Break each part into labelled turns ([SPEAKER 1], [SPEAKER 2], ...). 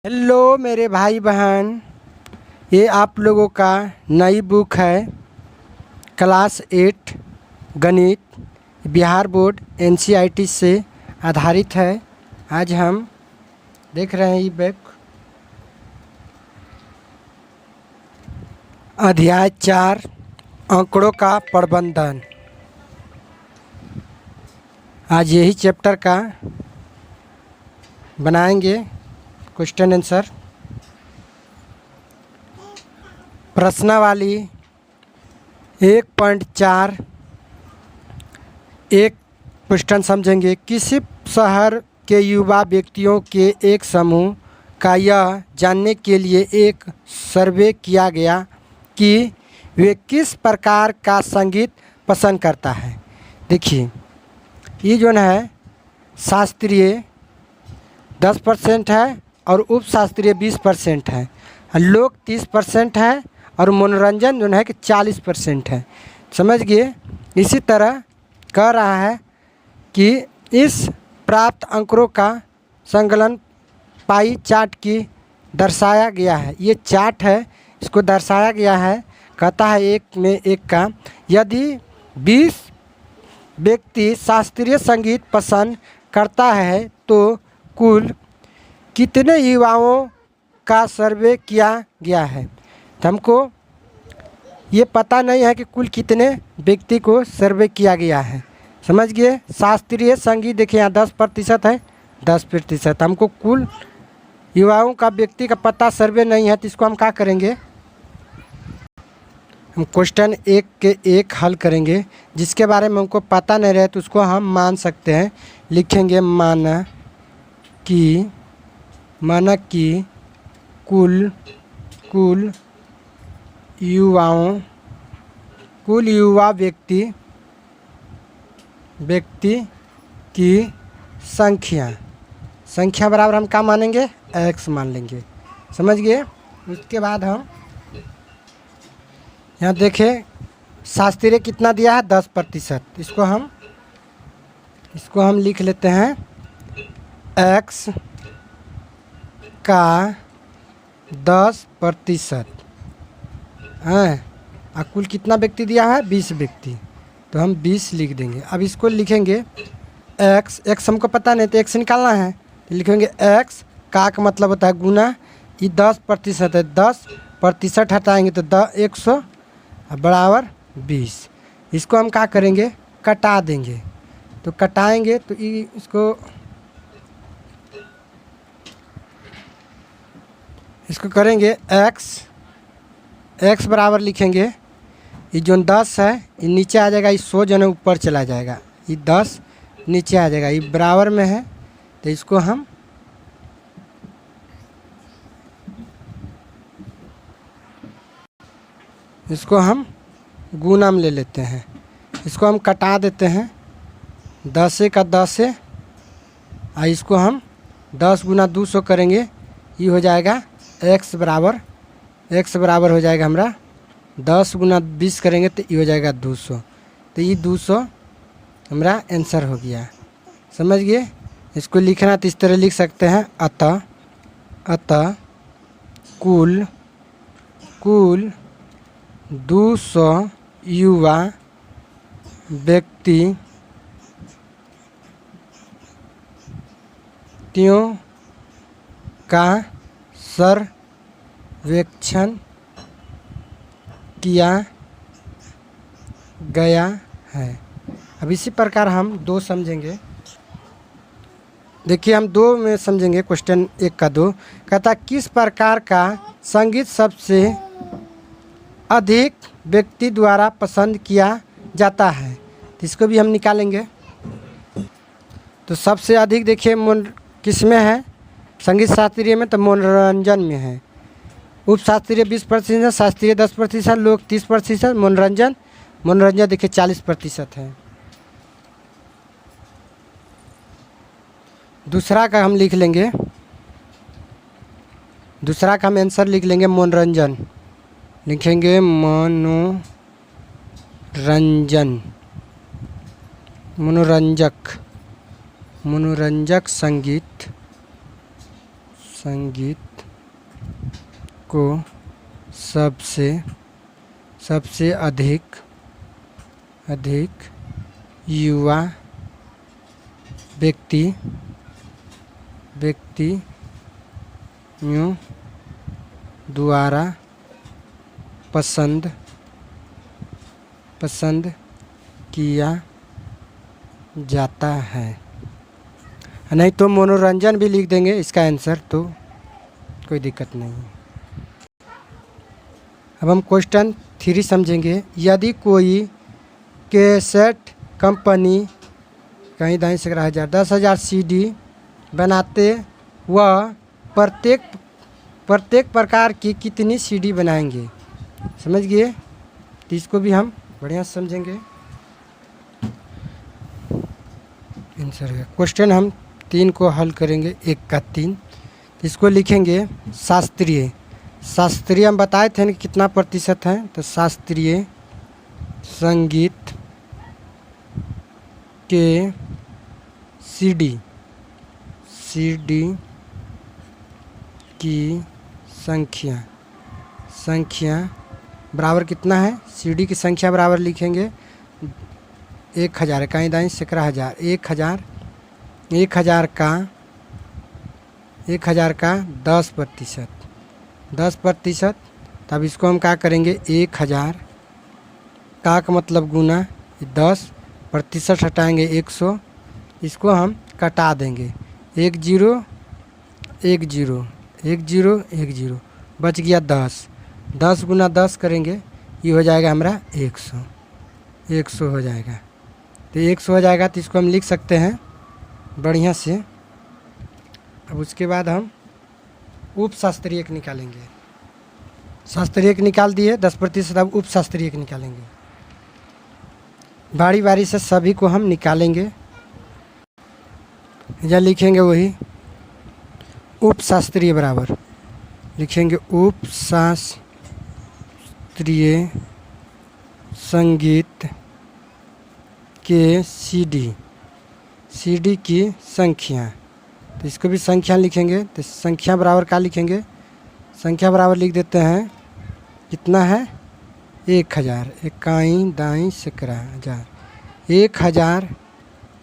[SPEAKER 1] Hello मेरे भाई बहन, ये आप लोगों का नई बुक है क्लास 8 गणित बिहार बोर्ड एनसीईआरटी से आधारित है। आज हम देख रहे हैं ये बुक अध्याय 4 आंकड़ों का प्रबंधन। आज यही चैप्टर का बनाएंगे क्वेश्चन आंसर। प्रश्नावली 1.4 एक क्वेश्चन समझेंगे। किसी शहर के युवा व्यक्तियों के एक समूह का यह जानने के लिए एक सर्वे किया गया कि वे किस प्रकार का संगीत पसंद करता है। देखिए, ये जो है शास्त्रीय 10% है और उपशास्त्रीय 20% है, लोक 30% है और मनोरंजन जो है कि 40% है। समझ गए। इसी तरह कह रहा है कि इस प्राप्त अंकों का संकलन पाई चार्ट की दर्शाया गया है। ये चार्ट है, इसको दर्शाया गया है। कहता है एक में एक का यदि 20 व्यक्ति शास्त्रीय संगीत पसंद करता है तो कुल कितने युवाओं का सर्वे किया गया है। तो हमको ये पता नहीं है कि कुल कितने व्यक्ति को सर्वे किया गया है। समझ गए। शास्त्रीय संगीत देखिए यहाँ 10% है, 10%। हमको कुल युवाओं का व्यक्ति का पता सर्वे नहीं है, तो इसको हम क्या करेंगे, हम क्वेश्चन एक के एक हल करेंगे। जिसके बारे में हमको पता नहीं रहे तो उसको हम मान सकते हैं। लिखेंगे माना कि कुल युवा व्यक्ति की संख्या बराबर हम क्या मानेंगे, x मान लेंगे। समझ गए। उसके बाद हम यहाँ देखें शास्त्रीय कितना दिया है, 10%। इसको हम लिख लेते हैं x का 10% है। और कुल कितना व्यक्ति दिया है, 20 व्यक्ति, तो हम 20 लिख देंगे। अब इसको लिखेंगे x हमको पता नहीं तो x निकालना है, तो लिखेंगे x का मतलब होता है गुना, ये 10% है, 10% हटाएंगे तो 100 बराबर 20। इसको हम क्या करेंगे, कटा देंगे। तो कटाएंगे तो इसको करेंगे x बराबर लिखेंगे, ये जो 10 है ये नीचे आ जाएगा, ये 100 जो है ऊपर चला जाएगा, ये 10 नीचे आ जाएगा, ये बराबर में है। तो इसको हम गुना में ले लेते हैं। इसको हम कटा देते हैं, 10 का 10 है, और इसको हम 10 गुना 200 करेंगे, ये हो जाएगा x बराबर हो जाएगा हमारा 10 गुना 20 करेंगे तो ये हो जाएगा 200। तो ये 200 हमारा आंसर हो गया। समझ गए। इसको लिखना तो इस तरह लिख सकते हैं, अतः कुल 200 युवा व्यक्तियों का सर्वेक्षण किया गया है। अब इसी प्रकार हम 2 समझेंगे। देखिए हम 2 में समझेंगे। क्वेश्चन 1 का 2 कहता किस प्रकार का संगीत सबसे अधिक व्यक्ति द्वारा पसंद किया जाता है। तो इसको भी हम निकालेंगे। तो सबसे अधिक देखिए किस में है, संगीत शास्त्रीय में, तो मनोरंजन में है। उपशास्त्रीय 20%, शास्त्रीय 10%, लोक 30%, मनोरंजन देखिए 40% है। दूसरा का हम लिख लेंगे, दूसरा का हम आंसर लिख लेंगे मनोरंजन। लिखेंगे मनोरंजक संगीत संगीत को सबसे अधिक युवा व्यक्तियों द्वारा पसंद किया जाता है। नहीं तो मनोरंजन भी लिख देंगे इसका आंसर, तो कोई दिक्कत नहीं। अब हम क्वेश्चन 3 समझेंगे। यदि कोई कैसेट कंपनी कहीं दाएं से 10,000 CD बनाते वह प्रत्येक प्रकार की कितनी CD बनाएंगे? समझ गए? तो इसको भी हम बढ़िया से समझेंगे। आंसर है क्वेश्चन हम 3 को हल करेंगे, 1 का 3। इसको लिखेंगे शास्त्रीय हम बताए थे कि कितना प्रतिशत है, तो शास्त्रीय संगीत के CD की संख्या बराबर कितना है? CD की संख्या बराबर लिखेंगे 1000 कहीं दाएं से 1000 1000 का 10%। तब इसको हम क्या करेंगे? 1000 का मतलब गुना 10, प्रतिशत हटाएंगे 100, इसको हम कटा देंगे 1 0 1 0 1 0 1 0, बच गया 10। 10 गुना 10 करेंगे, ये हो जाएगा हमारा 100 हो जाएगा। तो 100 हो जाएगा, तो इसको हम लिख सकते हैं बढ़िया से। अब उसके बाद हम उपशास्त्रीयक निकालेंगे। शास्त्रीयक निकाल दिए 10%, अब उपशास्त्रीयक निकालेंगे। बारी बारी से सभी को हम निकालेंगे। या लिखेंगे वही उपशास्त्रीय बराबर लिखेंगे उपशास्त्रीय संगीत के CD की संख्या। तो इसको भी संख्या लिखेंगे, तो संख्या बराबर क्या लिखेंगे? संख्या बराबर लिख देते हैं, कितना है? 1000 इकाई दाई से 1000, 1000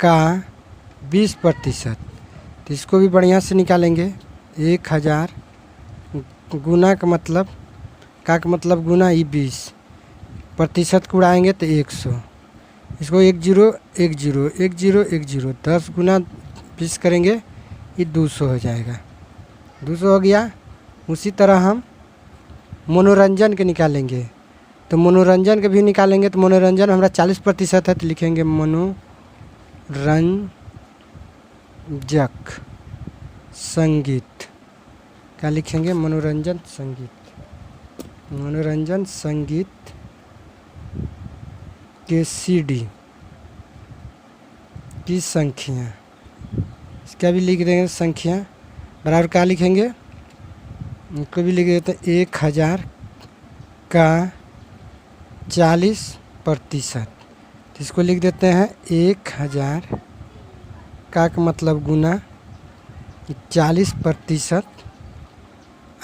[SPEAKER 1] का 20%। तो इसको भी बढ़िया से निकालेंगे। 1000 गुना का मतलब गुना 20, प्रतिशत को उड़ाएंगे तो 100। इसको 1 0 1 0 1 0 1 0, 10 गुना 20 करेंगे, ये 200 हो जाएगा। 200 हो गया। उसी तरह हम मनोरंजन के निकालेंगे। तो मनोरंजन के भी निकालेंगे, तो मनोरंजन हमारा 40% है, तो लिखेंगे मनोरंजक संगीत। क्या लिखेंगे? मनोरंजन संगीत के CD की संख्या, इसका भी लिख देंगे संख्या बराबर क्या लिखेंगे? इनको भी लिख देते हैं 1000 का 40%। तो इसको लिख देते हैं 1000 का मतलब गुना 40%।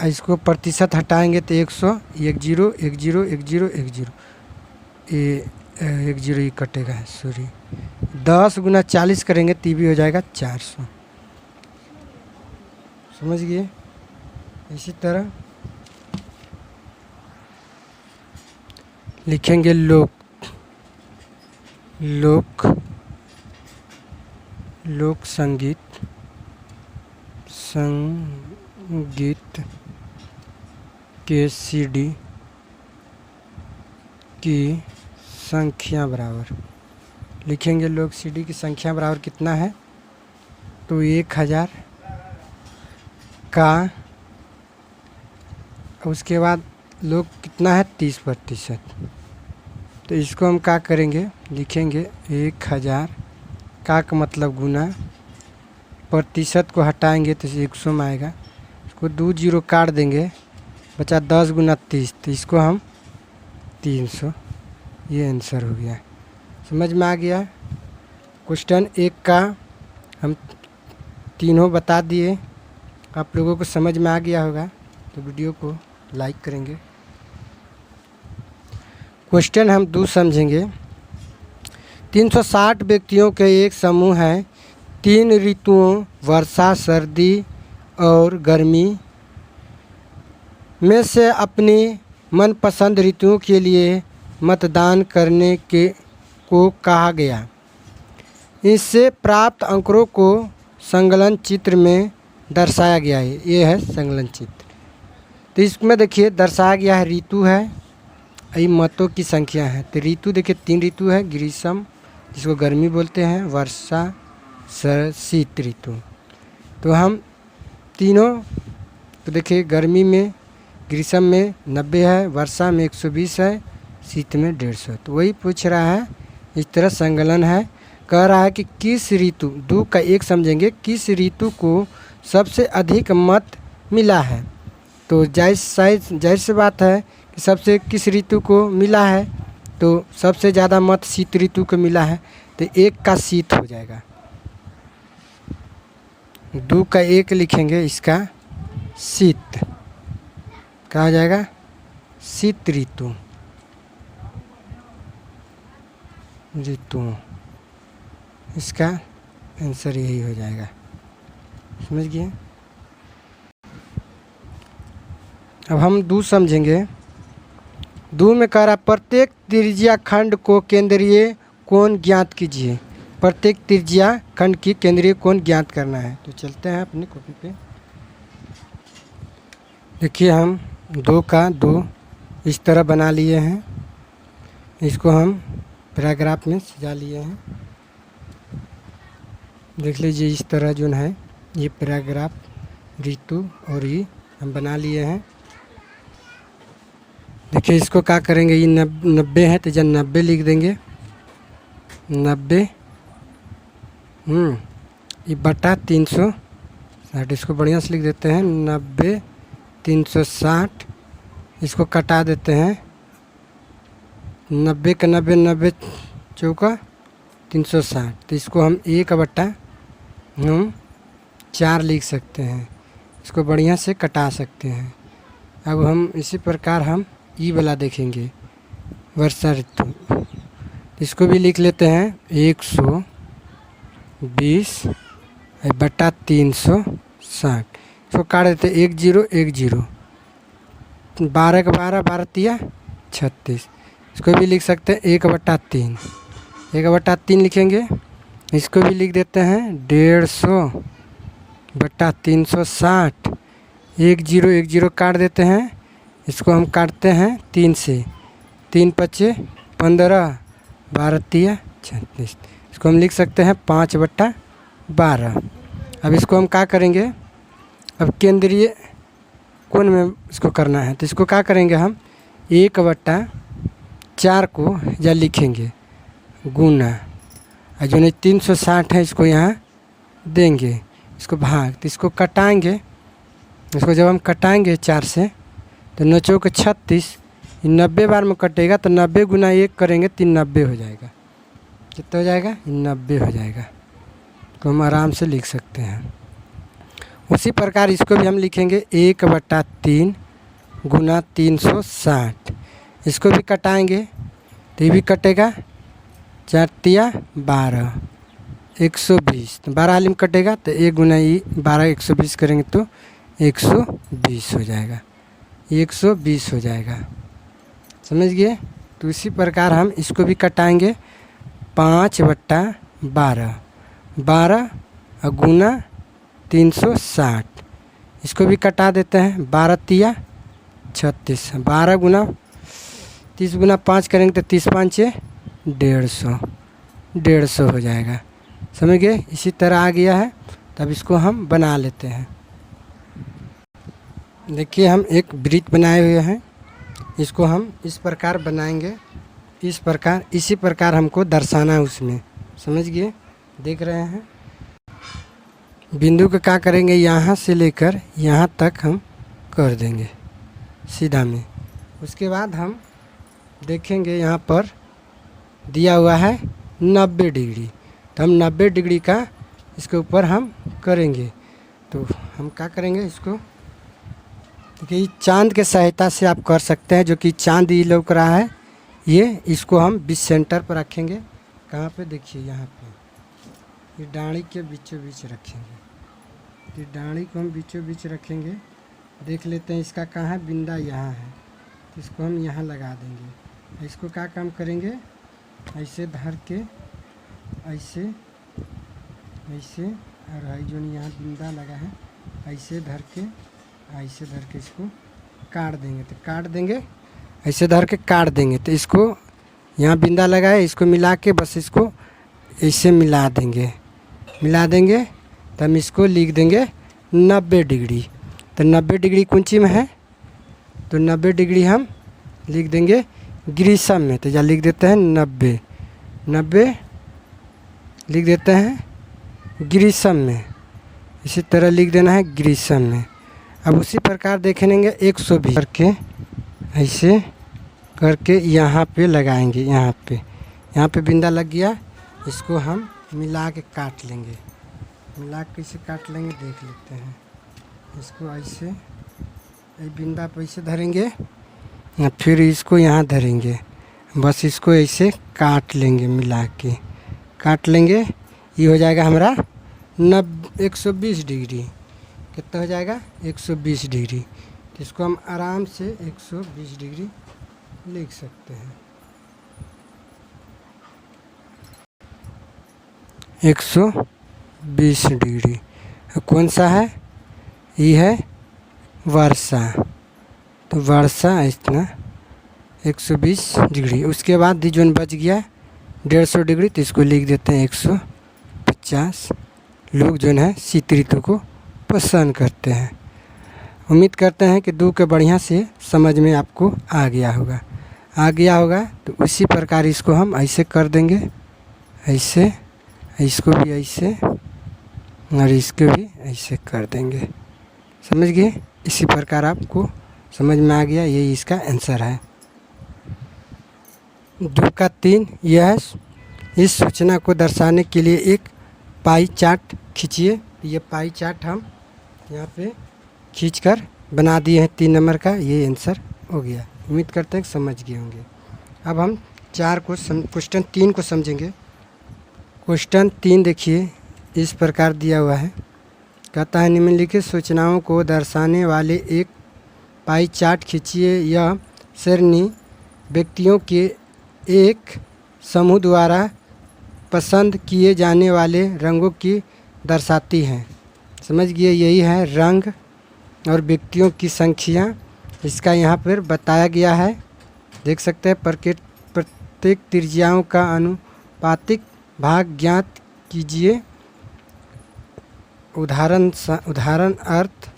[SPEAKER 1] इसको प्रतिशत हटाएंगे तो 100, 1 0 1 0 1 0 1 0, ये 1 0 ही कटेगा, सॉरी। 10 गुना 40 करेंगे तो भी हो जाएगा 400। समझ गए? इसी तरह लिखेंगे लोक संगीत के CD की संख्या बराबर लिखेंगे। लोक CD की संख्या बराबर कितना है? तो 1000 का, उसके बाद लोग कितना है? 30%। तो इसको हम क्या करेंगे? लिखेंगे 1000 का मतलब गुना, प्रतिशत को हटाएंगे तो 100 में आएगा, इसको 2 0 काट देंगे, बचा 10 गुना 30, तो इसको हम 300। ये आंसर हो गया। समझ में आ गया? क्वेश्चन 1 का हम तीनों बता दिए, आप लोगों को समझ में आ गया होगा, तो वीडियो को लाइक करेंगे। क्वेश्चन हम 2 समझेंगे। 360 व्यक्तियों के एक समूह है। 3 ऋतुओं वर्षा, सर्दी और गर्मी में से अपनी मनपसंद ऋतुओं के लिए मतदान करने को कहा गया। इससे प्राप्त अंकों को संकलन चित्र में दर्शाया गया है। ये है संकलन चित्र। तो इसमें देखिए दर्शाया गया है ऋतु है, ये मतों की संख्या है। तो ऋतु देखिए 3 ऋतु है, ग्रीष्म जिसको गर्मी बोलते हैं, वर्षा, शीत ऋतु। तो हम तीनों, तो देखिए गर्मी में, ग्रीष्म में 90 है, वर्षा में 120 है, शीत में 150। तो वही पूछ रहा है, इस तरह संकलन है। कह रहा है कि किस ऋतु, 2 का 1 समझेंगे, किस ऋतु को सबसे अधिक मत मिला है। तो जाहिर सी बात है कि सबसे किस ऋतु को मिला है, तो सबसे ज़्यादा मत शीत ऋतु को मिला है। तो 1 का शीत हो जाएगा। 2 का 1 लिखेंगे, इसका शीत कहा जाएगा, शीत ऋतु। इसका आंसर यही हो जाएगा। समझ गए। अब हम 2 समझेंगे। 2 में कह रहा प्रत्येक त्रिज्या खंड को केंद्रीय कोण ज्ञात कीजिए। प्रत्येक त्रिज्या खंड की केंद्रीय कोण ज्ञात करना है। तो चलते हैं अपनी कॉपी पे। देखिए हम 2 का 2 इस तरह बना लिए हैं। इसको हम पैराग्राफ में सजा लिए हैं। देख लीजिए इस तरह जो है ये पैराग्राफ, ऋतु और ये हम बना लिए हैं। देखिए इसको क्या करेंगे, ये 90 है तो जब 90 लिख देंगे, 90 ये बटा 360। इसको बढ़िया से लिख देते हैं, 90 360। इसको कटा देते हैं, 90 का 90, 90 चौका 360। तो इसको हम 1/4 लिख सकते हैं। इसको बढ़िया से कटा सकते हैं। अब हम इसी प्रकार हम ई वाला देखेंगे, वर्षा ऋतु। इसको भी लिख लेते हैं, 120 बटा 360। इसको काट देते हैं, 1 0 1 0, 12 का 12, 12 तिया 36। इसको भी लिख सकते हैं 1/3, 1/3 लिखेंगे। इसको भी लिख देते हैं 150 बटा 360। 1 0 1 0 काट देते हैं। इसको हम काटते हैं 3 से, 3 5 15, 12 तिया 36। इसको हम लिख सकते हैं 5/12। अब इसको हम क्या करेंगे, अब केंद्रीय कोण में इसको करना है। तो इसको क्या करेंगे, हम 1/4 को या लिखेंगे गुना, और जो नहीं 360 है इसको यहाँ देंगे, इसको भाग। तो इसको कटाएंगे। इसको जब हम कटाएंगे 4 से, तो 9 चौके 36, 90 बार में कटेगा। तो 90 गुना 1 करेंगे तो 90 हो जाएगा। कितना हो जाएगा, 90 हो जाएगा। तो हम आराम से लिख सकते हैं। उसी प्रकार इसको भी हम लिखेंगे 1/3 गुना 360। इसको भी कटाएंगे तो ये भी कटेगा, 4 तिया 12, 120। तो 12 आलिम कटेगा, तो 1 गुना 12 120 करेंगे तो 120 हो जाएगा, 120 हो जाएगा। समझ गए। तो इसी प्रकार हम इसको भी कटाएंगे, 5/12, 12 और गुना 360। इसको भी कटा देते हैं, 12 तिया 36, 12 गुना 30 गुना 5 करेंगे तो 30 5 150, 150 हो जाएगा। समझ गए। इसी तरह आ गया है। तब इसको हम बना लेते हैं। देखिए हम एक वृत्त बनाए हुए हैं। इसको हम इस प्रकार बनाएंगे, इस प्रकार, इसी प्रकार हमको दर्शाना है उसमें। समझ गए। देख रहे हैं बिंदु को क्या करेंगे, यहाँ से लेकर यहाँ तक हम कर देंगे सीधा में। उसके बाद हम देखेंगे यहाँ पर दिया हुआ है 90 डिग्री। तो हम 90 डिग्री का इसके ऊपर हम करेंगे। तो हम क्या करेंगे, इसको देखिए चांद के सहायता से आप कर सकते हैं। जो कि चांद ही लौक रहा है, ये इसको हम बीच सेंटर पर रखेंगे। कहाँ पे, देखिए यहाँ पे, ये डाढ़ी के बीचों बीच रखेंगे। ये डाढ़ी को हम बीचों बीच रखेंगे। देख लेते हैं इसका कहाँ है, बिंदा यहाँ है, तो इसको हम यहाँ लगा देंगे। इसको क्या काम करेंगे, ऐसे धर के, ऐसे ऐसे, और है जो यहाँ बिंदा लगा है, ऐसे धर के, ऐसे धर के इसको काट देंगे। तो काट देंगे, ऐसे धर के काट देंगे। तो इसको यहाँ बिंदा लगा है, इसको मिला के बस इसको ऐसे मिला देंगे। तो हम इसको लिख देंगे 90 डिग्री। तो 90 डिग्री कौन सी में है, तो 90 डिग्री हम लिख देंगे ग्रीसम में। तो या लिख देते हैं 90 लिख देते हैं ग्रीसम में। इसी तरह लिख देना है ग्रीसम में। अब उसी प्रकार देखेंगे 120 करके, ऐसे करके यहाँ पे लगाएंगे। यहाँ पे बिंदा लग गया, इसको हम मिला के काट लेंगे। मिला के इसे काट लेंगे, देख लेते हैं। इसको ऐसे बिंदा पे ऐसे धरेंगे, फिर इसको यहाँ धरेंगे, बस इसको ऐसे काट लेंगे, मिला के काट लेंगे। ये हो जाएगा हमारा 120 डिग्री। कितना हो जाएगा, 120 डिग्री। तो इसको हम आराम से 120 डिग्री लिख सकते हैं। 120 डिग्री कौन सा है, ये है वर्षा। तो वर्षा इतना 120 डिग्री। उसके बाद जोन बच गया 150 डिग्री, तो इसको लिख देते हैं 150। लोग जो है शीत ऋतु को पसंद करते हैं। उम्मीद करते हैं कि 2 के बढ़िया से समझ में आपको आ गया होगा। तो उसी प्रकार इसको हम ऐसे कर देंगे, ऐसे, इसको भी ऐसे, और इसको भी ऐसे कर देंगे। समझ गए, इसी प्रकार आपको समझ में आ गया। यही इसका आंसर है। 2 का 3 यह है, इस सूचना को दर्शाने के लिए एक पाई चार्ट खींचिए। ये पाई चार्ट हम यहाँ पे खींचकर बना दिए हैं 3 नंबर का। ये आंसर हो गया। उम्मीद करते हैं कि समझ गए होंगे। अब हम क्वेश्चन 3 को समझेंगे। क्वेश्चन 3 देखिए, इस प्रकार दिया हुआ है। कहता है निम्नलिखित सूचनाओं को दर्शाने वाले एक पाई चार्ट खींचिए। यह सरणी व्यक्तियों के एक समूह द्वारा पसंद किए जाने वाले रंगों की दर्शाती है। समझ गए, यही है रंग और व्यक्तियों की संख्या। इसका यहाँ पर बताया गया है, देख सकते हैं। प्रत्येक त्रिज्याओं का अनुपातिक भाग ज्ञात कीजिए। उदाहरण अर्थ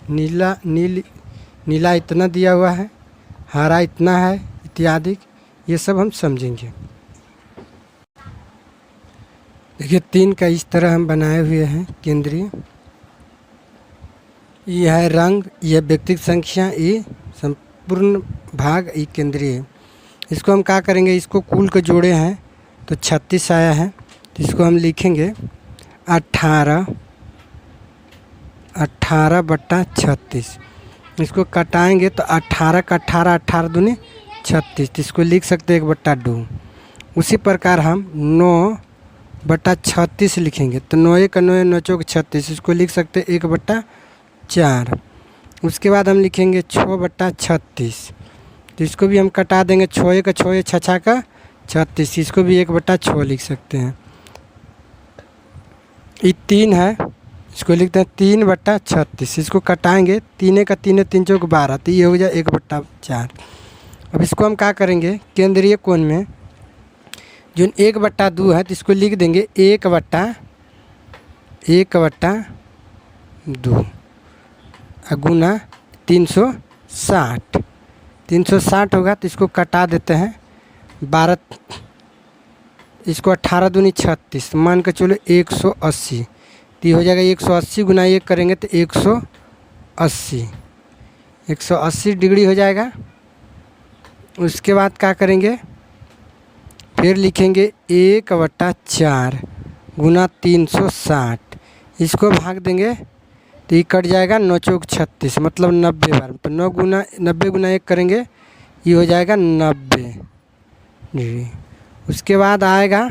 [SPEAKER 1] नीला इतना दिया हुआ है, हरा इतना है, इत्यादि। ये सब हम समझेंगे। देखिए 3 का इस तरह हम बनाए हुए हैं केंद्रीय। ये है रंग, यह व्यक्तिगत संख्या, ये संपूर्ण भाग, ये केंद्रीय। इसको हम क्या करेंगे, इसको कुल के जोड़े हैं तो 36 आया है। तो इसको हम लिखेंगे 18/36। इसको कटाएंगे तो 18 का 18 दूनी 36। तो इसको लिख सकते हैं 1/2। उसी प्रकार हम 9/36 लिखेंगे। तो 9 का 9 9 चौक 36। इसको लिख सकते हैं 1/4। उसके बाद हम लिखेंगे 6/36। तो इसको भी हम कटा देंगे। 6 का 6 6 का 36। इसको भी 1/6 लिख सकते हैं। ये 3 है, इसको लिखते हैं 3/36। इसको कटाएंगे, 3 का 3 3 चौक 12। तो ये हो जाए 1/4। अब इसको हम क्या करेंगे, केंद्रीय कोण में जो 1/2 है, तो इसको लिख देंगे 1/2 गुना 360। 360 होगा, तो इसको कटा देते हैं 12। इसको 18 दूनी 36, मान के चलो 180। तो ये हो जाएगा 180 गुना 1 करेंगे तो 180 डिग्री हो जाएगा। उसके बाद क्या करेंगे, फिर लिखेंगे 1/4 गुना 360। इसको भाग देंगे तो ये कट जाएगा 9 चौक 36, मतलब 90 बार। तो 90 गुना 1 करेंगे, ये हो जाएगा 90 डिग्री। उसके बाद आएगा,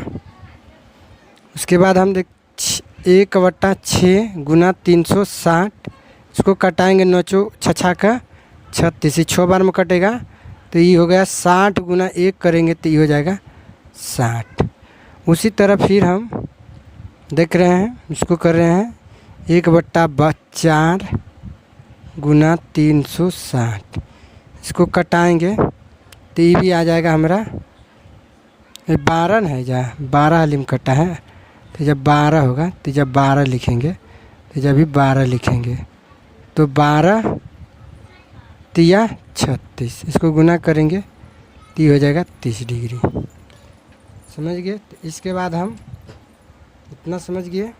[SPEAKER 1] उसके बाद हम 1/6 गुना 360, इसको कटाएंगे 9 चौक 6 का 36, 6 बार में कटेगा। तो ये हो गया 60 गुना 1 करेंगे तो ये हो जाएगा 60। उसी तरह फिर हम देख रहे हैं, इसको कर रहे हैं 1/4 गुना 360, इसको कटाएंगे तो ये भी आ जाएगा हमारा 12 न है, जा 12 हलीम कटा है। तो जब 12 होगा तो जब 12 लिखेंगे, तो जब भी 12 लिखेंगे तो 12 तिया 36, इसको गुना करेंगे तो ये हो जाएगा 30 डिग्री। समझ गए? तो इसके बाद हम इतना समझ गए।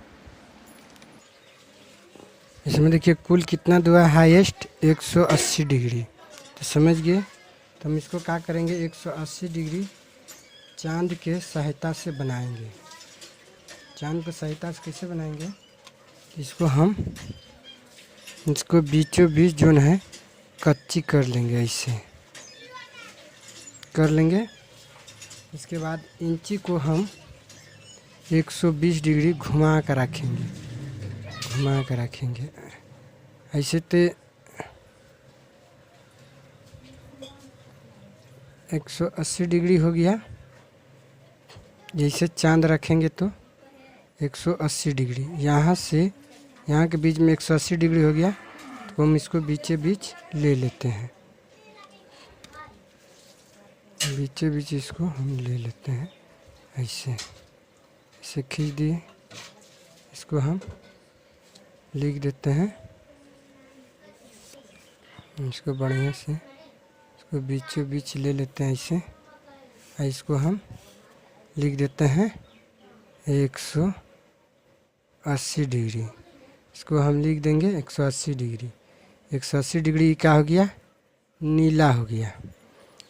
[SPEAKER 1] इसमें देखिए कुल कितना दुआ, हाईएस्ट 180 डिग्री। तो समझ गए? तो हम इसको क्या करेंगे, 180 डिग्री चांद के सहायता से बनाएंगे। चांद को सहायता से कैसे बनाएंगे, इसको हम इसको बीचों बीच जो है कच्ची कर लेंगे, ऐसे कर लेंगे। इसके बाद इंची को हम 120 डिग्री घुमा कर रखेंगे, घुमा कर रखेंगे ऐसे। तो 180 डिग्री हो गया। जैसे चांद रखेंगे तो 180 डिग्री, यहाँ से यहाँ के बीच में 180 डिग्री हो गया। तो हम इसको बीचे बीच ले लेते हैं, बीचे बीच इसको हम ले लेते हैं ऐसे, ऐसे खींच दिए। इसको हम लिख देते हैं, इसको बढ़िया से इसको बीचों बीच ले लेते हैं ऐसे। इसको हम लिख देते हैं 180 डिग्री, इसको हम लिख देंगे 180 डिग्री। 180 डिग्री क्या हो गया, नीला हो गया।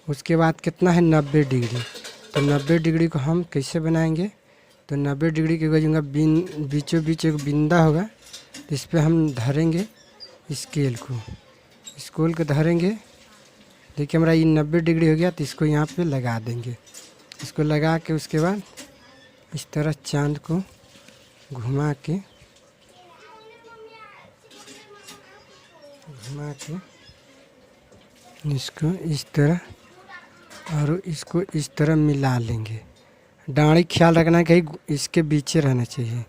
[SPEAKER 1] उसके बाद कितना है 90 डिग्री। तो 90 डिग्री को हम कैसे बनाएंगे, तो 90 डिग्री की वजह बीचों बीच एक बिंदा होगा, तो इस पर हम धरेंगे स्केल को, स्केल को धरेंगे। देखिए हमारा ये 90 डिग्री हो गया, तो इसको यहाँ पे लगा देंगे। इसको लगा के उसके बाद इस तरह चांद को घुमा के इसको इस तरह और इसको इस तरह मिला लेंगे। डाँड़ी ख्याल रखना है कहीं इसके बीच रहना चाहिए।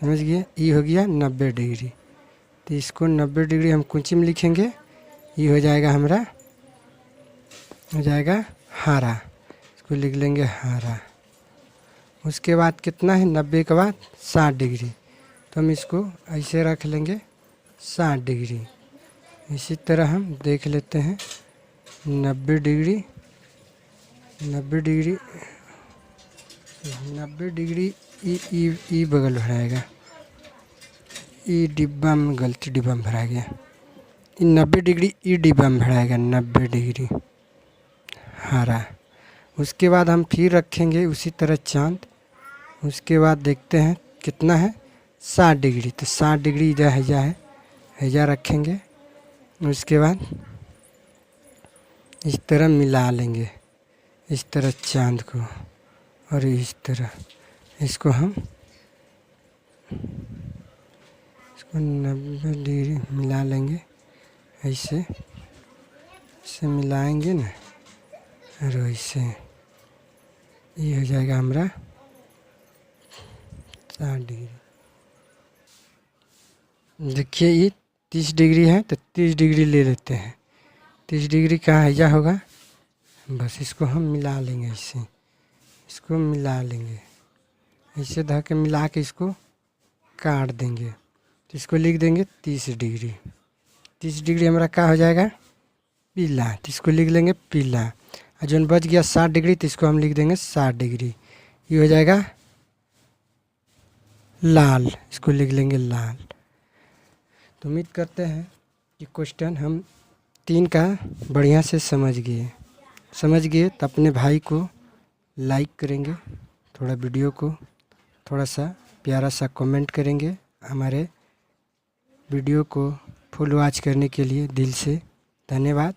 [SPEAKER 1] समझ गए? ये हो गया 90 डिग्री। तो इसको 90 डिग्री हम कुंची में लिखेंगे, ये हो जाएगा हमारा, हो जाएगा हरा, इसको लिख लेंगे हरा। उसके बाद कितना है 90 के बाद 60 डिग्री, तो हम इसको ऐसे रख लेंगे 60 डिग्री। इसी तरह हम देख लेते हैं 90 डिग्री, 90 डिग्री, 90 डिग्री ई बगल भराएगा, ई डिब्बा में गलती डिब्बा में भरा गया। 90 डिग्री ई डिब्बा में भराएगा, 90 डिग्री हरा। उसके बाद हम फिर रखेंगे उसी तरह चांद। उसके बाद देखते हैं कितना है 60 डिग्री, तो 60 डिग्री इधर हैजा रखेंगे। उसके बाद इस तरह मिला लेंगे, इस तरह चांद को, और इस तरह इसको हम इसको 90 डिग्री मिला लेंगे ऐसे, इसे मिलाएंगे ना, और ऐसे ये हो जाएगा हमारा 60 डिग्री। देखिए ये 30 डिग्री है, तो 30 डिग्री ले लेते हैं। 30 डिग्री का हैजा होगा, बस इसको हम मिला लेंगे ऐसे, इसको मिला लेंगे ऐसे, धर के मिला के इसको काट देंगे। तो इसको लिख देंगे 30 डिग्री। 30 डिग्री हमारा क्या हो जाएगा, पीला, तो इसको लिख लेंगे पीला। और जो बच गया 60 डिग्री, तो इसको हम लिख देंगे 60 डिग्री। ये हो जाएगा लाल, इसको लिख लेंगे लाल। तो उम्मीद करते हैं कि क्वेश्चन हम 3 का बढ़िया से समझ गए। तो अपने भाई को लाइक करेंगे, थोड़ा वीडियो को थोड़ा सा प्यारा सा कमेंट करेंगे, हमारे वीडियो को फुल वॉच करने के लिए दिल से धन्यवाद।